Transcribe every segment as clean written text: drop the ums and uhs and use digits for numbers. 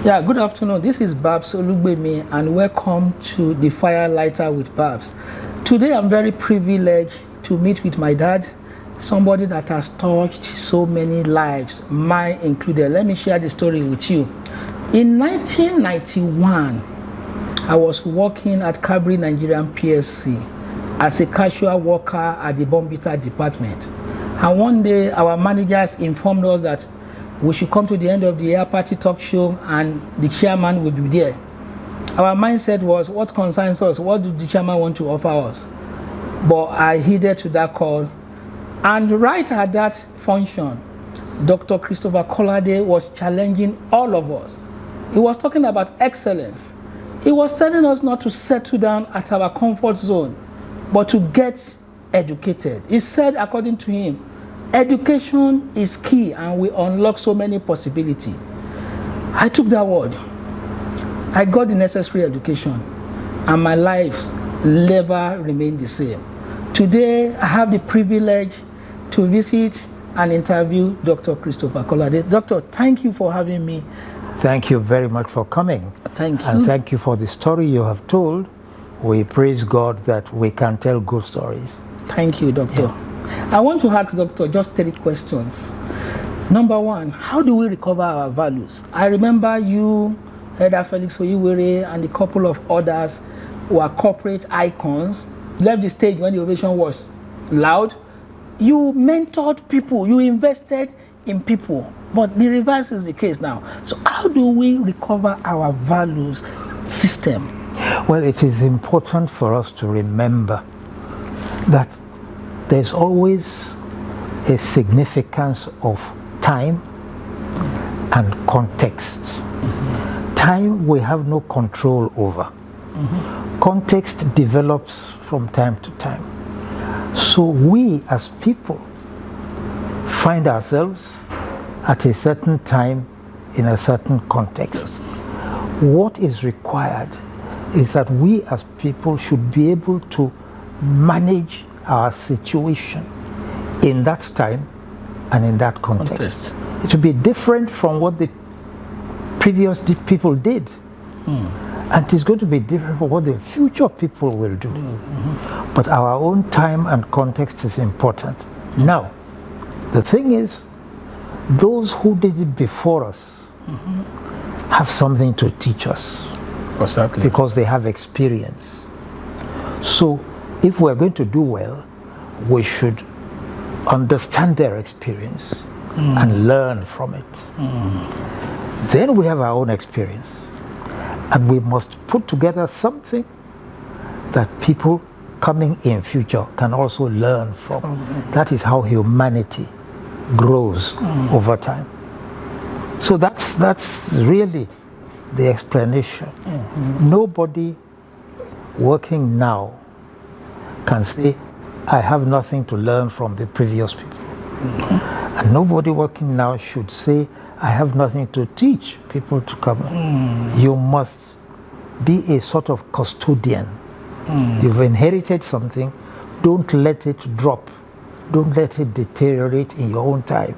Yeah, good afternoon. This is Babs Olugbemi and welcome to the Firelighter with Babs. Today I'm very privileged to meet with my dad, somebody that has touched so many lives, mine included. Let me share the story with you. In 1991, I was working at Cadbury Nigerian PSC as a casual worker at the Bombita department. And one day our managers informed us that we should come to the end of the year party talk show and the chairman will be there. Our mindset was, what concerns us? What do the chairman want to offer us? But I heeded to that call. And right at that function, Dr. Kolade was challenging all of us. He was talking about excellence. He was telling us not to settle down at our comfort zone, but to get educated. He said, according to him, education is key and we unlock so many possibilities. I took that word. I got the necessary education and my life never remained the same. Today, I have the privilege to visit and interview Dr. Kolade. Doctor, thank you for having me. Thank you very much for coming. Thank you. And thank you for the story you have told. We praise God that we can tell good stories. Thank you, Doctor. Yeah. I want to ask Doctor just 3 questions. Number 1, how do we recover our values? I remember you, Elder Felix Oyiwere, and a couple of others were corporate icons, left the stage when the ovation was loud. You mentored people, you invested in people, but the reverse is the case now. So how do we recover our values system? Well, it is important for us to remember that there's always a significance of time and context. Mm-hmm. Time we have no control over. Mm-hmm. Context develops from time to time. So we as people find ourselves at a certain time in a certain context. What is required is that we as people should be able to manage our situation in that time and in that context. It will be different from what the previous people did. And it's going to be different from what the future people will do. Mm-hmm. But our own time and context is important. Now, the thing is, those who did it before us have something to teach us. Exactly. Because they have experience. So if we're going to do well, we should understand their experience and learn from it. Then we have our own experience. And we must put together something that people coming in future can also learn from. That is how humanity grows over time. So that's really the explanation. Nobody working now can say, I have nothing to learn from the previous people. And nobody working now should say, I have nothing to teach people to come in. You must be a sort of custodian. You've inherited something, don't let it drop. Don't let it deteriorate in your own time.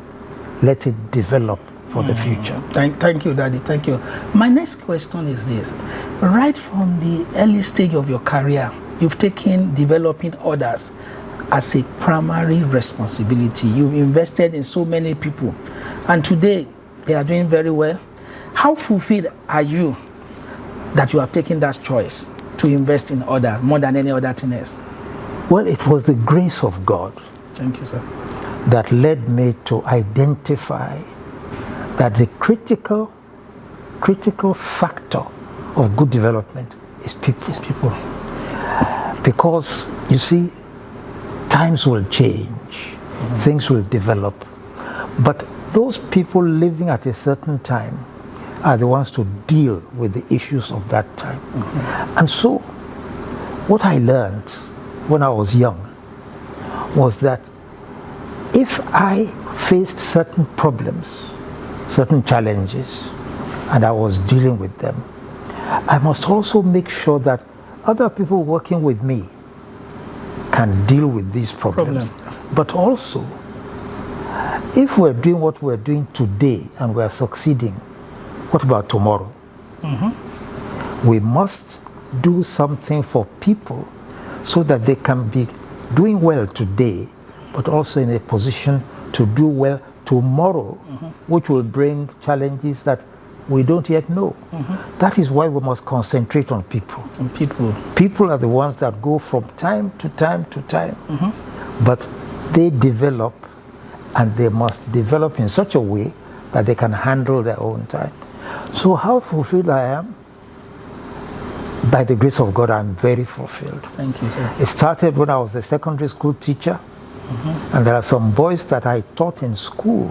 Let it develop for the future. Thank you, Daddy. Thank you. My next question is this. Right from the early stage of your career, you've taken developing others as a primary responsibility. You've invested in so many people. And today, they are doing very well. How fulfilled are you that you have taken that choice to invest in others more than any other thing else? Well, it was the grace of God. Thank you, sir. That led me to identify that the critical factor of good development is people. It's people. Because, you see, times will change, things will develop, but those people living at a certain time are the ones to deal with the issues of that time. And so, what I learned when I was young was that if I faced certain problems, certain challenges, and I was dealing with them, I must also make sure that other people working with me can deal with these problems. But also, if we're doing what we're doing today and we're succeeding, what about tomorrow? We must do something for people so that they can be doing well today, but also in a position to do well tomorrow, which will bring challenges that we don't yet know. That is why we must concentrate on people. People are the ones that go from time to time to time, but they develop, and they must develop in such a way that they can handle their own time. So how fulfilled I am? By the grace of God, I'm very fulfilled. Thank you, sir. It started when I was a secondary school teacher, and there are some boys that I taught in school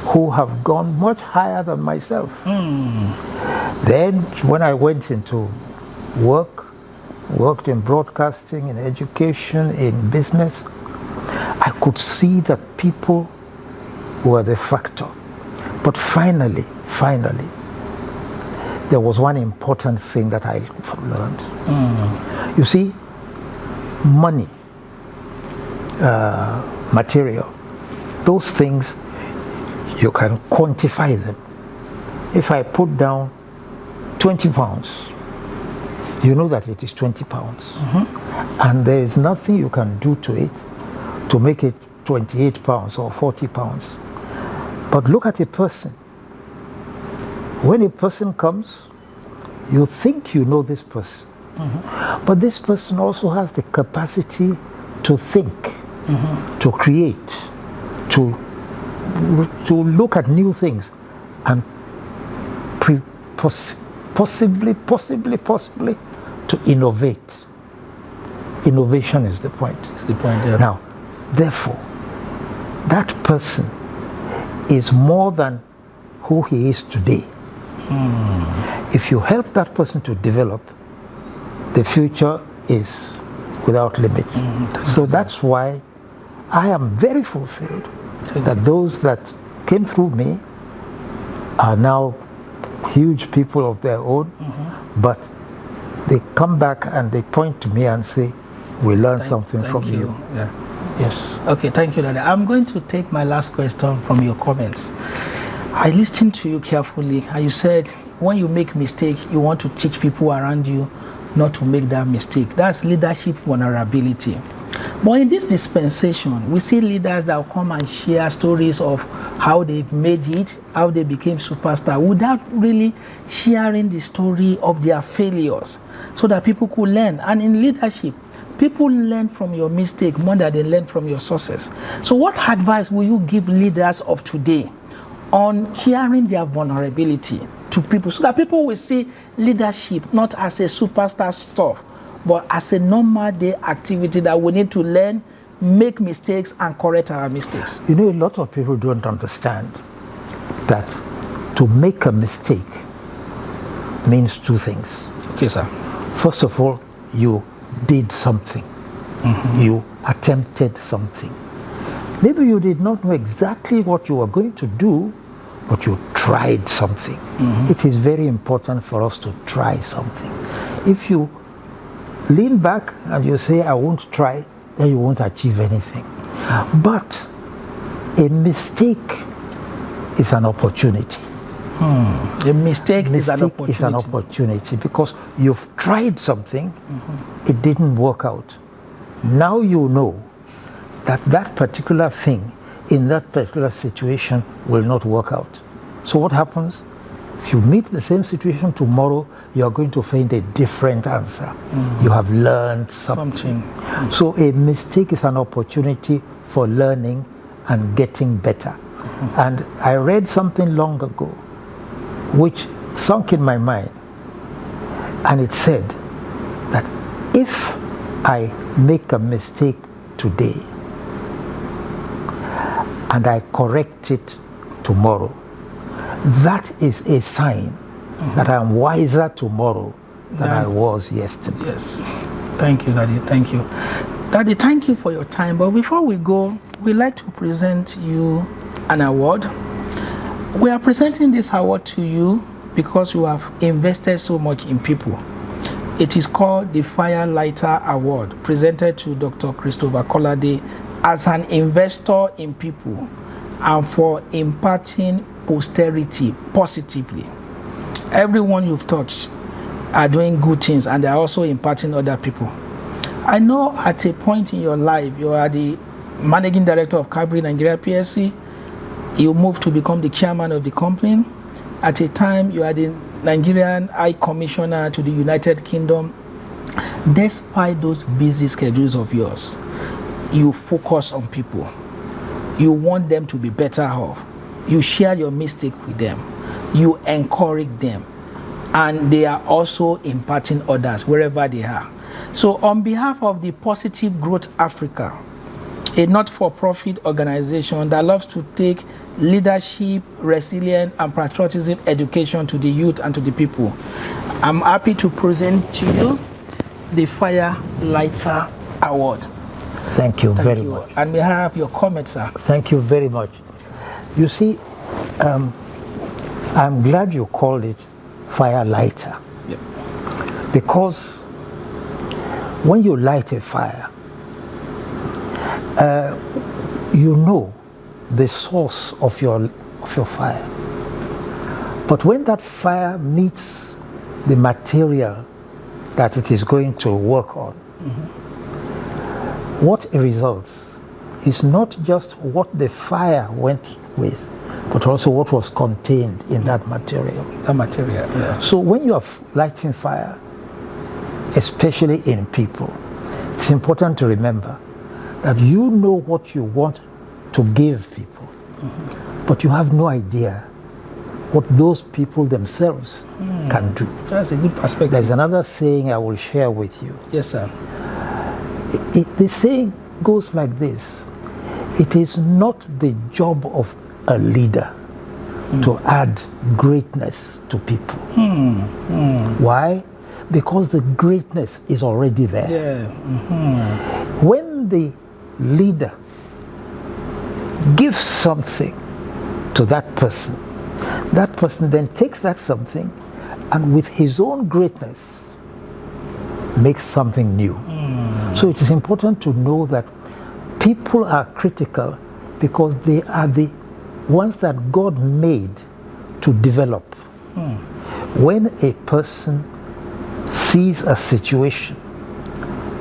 who have gone much higher than myself. Then when I went into worked in broadcasting, in education, in business, I could see that people were the factor. But finally, there was one important thing that I learned. You see, money, material, those things, you can quantify them. If I put down 20 pounds, you know that it is 20 pounds. And there is nothing you can do to it to make it 28 pounds or 40 pounds. But look at a person. When a person comes, you think you know this person. But this person also has the capacity to think, to create, to look at new things, and possibly to innovate. Innovation is the point. It's the point, yeah. Now, therefore, that person is more than who he is today. If you help that person to develop, the future is without limit. So that's why I am very fulfilled that those that came through me are now huge people of their own, but they come back and they point to me and say, we learned something from you. Yeah. Yes. Okay, thank you, Daddy. I'm going to take my last question from your comments. I listened to you carefully, and you said when you make mistake, you want to teach people around you not to make that mistake. That's leadership vulnerability. But in this dispensation, we see leaders that will come and share stories of how they've made it, how they became superstar, without really sharing the story of their failures, so that people could learn. And in leadership, people learn from your mistake more than they learn from your success. So what advice will you give leaders of today on sharing their vulnerability to people, so that people will see leadership not as a superstar stuff, but as a normal day activity that we need to learn, make mistakes, and correct our mistakes? You know, a lot of people don't understand that to make a mistake means two things. Okay, sir. First of all, you did something. You attempted something. Maybe you did not know exactly what you were going to do, but you tried something. It is very important for us to try something. If you lean back and you say, I won't try, then you won't achieve anything. But a mistake is an opportunity. A mistake is an opportunity. Is an opportunity because you've tried something, it didn't work out. Now you know that that particular thing in that particular situation will not work out. So what happens? If you meet the same situation tomorrow, you are going to find a different answer. You have learned something. So a mistake is an opportunity for learning and getting better. And I read something long ago which sunk in my mind, and it said that if I make a mistake today and I correct it tomorrow, that is a sign that I'm wiser tomorrow than I was yesterday. Yes. Thank you, Daddy. Thank you. Daddy, thank you for your time. But before we go, we'd like to present you an award. We are presenting this award to you because you have invested so much in people. It is called the Firelighter Award, presented to Dr. Christopher Kolade as an investor in people and for imparting posterity positively. everyone you've touched are doing good things, and they're also imparting other people. I know at a point in your life, you are the managing director of Cadbury Nigeria PLC. You moved to become the chairman of the company. At a time, you are the Nigerian High Commissioner to the United Kingdom. Despite those busy schedules of yours, you focus on people. You want them to be better off. You share your mistake with them. You encourage them. And they are also imparting others wherever they are. So on behalf of the Positive Growth Africa, a not-for-profit organization that loves to take leadership, resilience, and patriotism education to the youth and to the people, I'm happy to present to you the Firelighter Award. Thank you very much. And may I have your comments, sir? Thank you very much. You see, I'm glad you called it Firelighter. Yep. Because when you light a fire, you know the source of your fire. But when that fire meets the material that it is going to work on, what results is not just what the fire went with, but also what was contained in that material. That material, yeah. So when you are lighting fire, especially in people, it's important to remember that you know what you want to give people, but you have no idea what those people themselves can do. That's a good perspective. There's another saying I will share with you. Yes, sir. The saying goes like this: it is not the job of a leader to add greatness to people. Why? Because the greatness is already there. Yeah. When the leader gives something to that person then takes that something and with his own greatness makes something new. So it is important to know that people are critical because they are the ones that God made to develop. When a person sees a situation,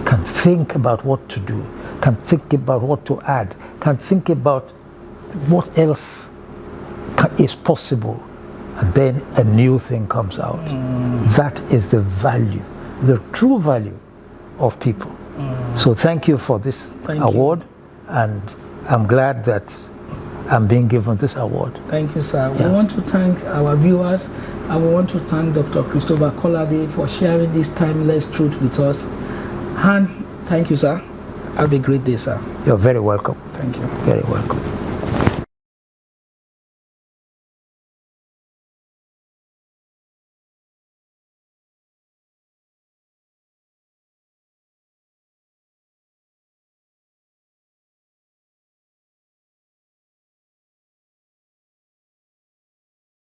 can think about what to do, can think about what to add, can think about what else is possible, and then a new thing comes out. That is the value, the true value of people. So thank you for this award, and I'm glad that I'm being given this award. Thank you, sir. Yeah. We want to thank our viewers, and we want to thank Dr. Christopher Kolade for sharing this timeless truth with us. And thank you, sir. Have a great day, sir. You're very welcome. Thank you. Very welcome.